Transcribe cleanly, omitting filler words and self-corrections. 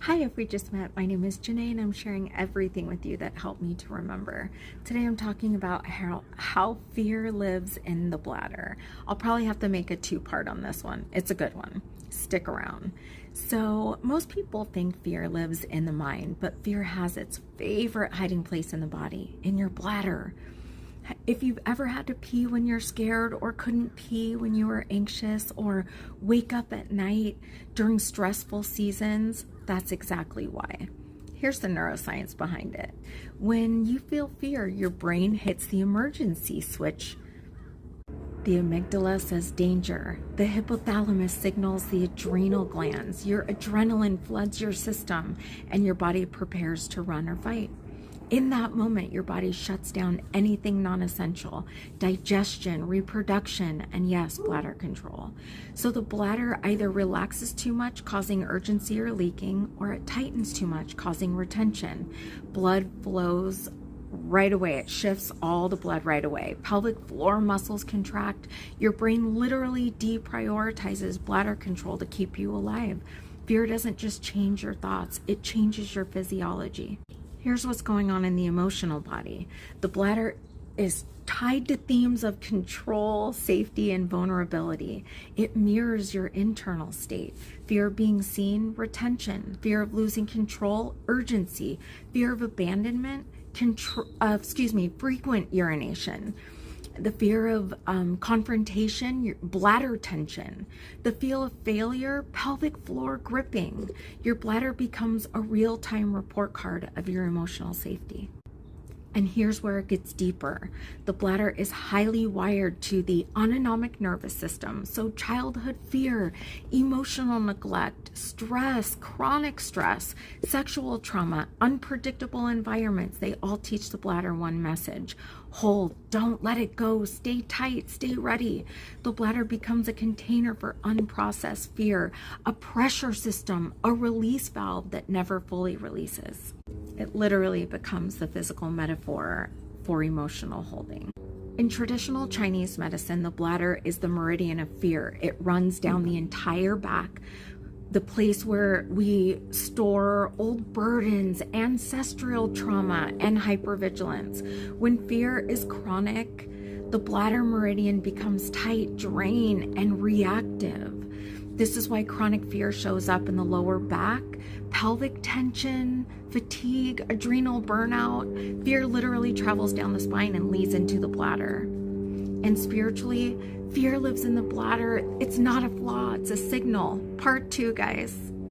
Hi, if we just met, my name is Janae and I'm sharing everything with you that helped me to remember. Today I'm talking about how fear lives in the bladder. I'll probably have to make a two-part on this one. It's a good one. Stick around. So most people think fear lives in the mind, but fear has its favorite hiding place in the body, in your bladder. If you've ever had to pee when you're scared or couldn't pee when you were anxious or wake up at night during stressful seasons, that's exactly why. Here's the neuroscience behind it. When you feel fear, your brain hits the emergency switch. The amygdala says danger. The hypothalamus signals the adrenal glands. Your adrenaline floods your system and your body prepares to run or fight. In that moment, your body shuts down anything non-essential, digestion, reproduction, and yes, bladder control. So the bladder either relaxes too much, causing urgency or leaking, or it tightens too much, causing retention. Blood flows right away. It shifts all the blood right away. Pelvic floor muscles contract. Your brain literally deprioritizes bladder control to keep you alive. Fear doesn't just change your thoughts, it changes your physiology. Here's what's going on in the emotional body. The bladder is tied to themes of control, safety, and vulnerability. It mirrors your internal state. Fear of being seen, retention. Fear of losing control, urgency. Fear of abandonment, frequent urination. The fear of confrontation, your bladder tension. The feel of failure, pelvic floor gripping. Your bladder becomes a real-time report card of your emotional safety. And here's where it gets deeper. The bladder is highly wired to the autonomic nervous system. So childhood fear, emotional neglect, stress, chronic stress, sexual trauma, unpredictable environments, they all teach the bladder one message. Hold, don't let it go, stay tight, stay ready. The bladder becomes a container for unprocessed fear, a pressure system, a release valve that never fully releases. It literally becomes the physical metaphor for emotional holding. In traditional Chinese medicine, the bladder is the meridian of fear. It runs down the entire back, the place where we store old burdens, ancestral trauma, and hypervigilance. When fear is chronic, the bladder meridian becomes tight, drained, and reactive. This is why chronic fear shows up in the lower back, pelvic tension, fatigue, adrenal burnout. Fear literally travels down the spine and leads into the bladder. And spiritually, fear lives in the bladder. It's not a flaw, it's a signal. Part 2, guys.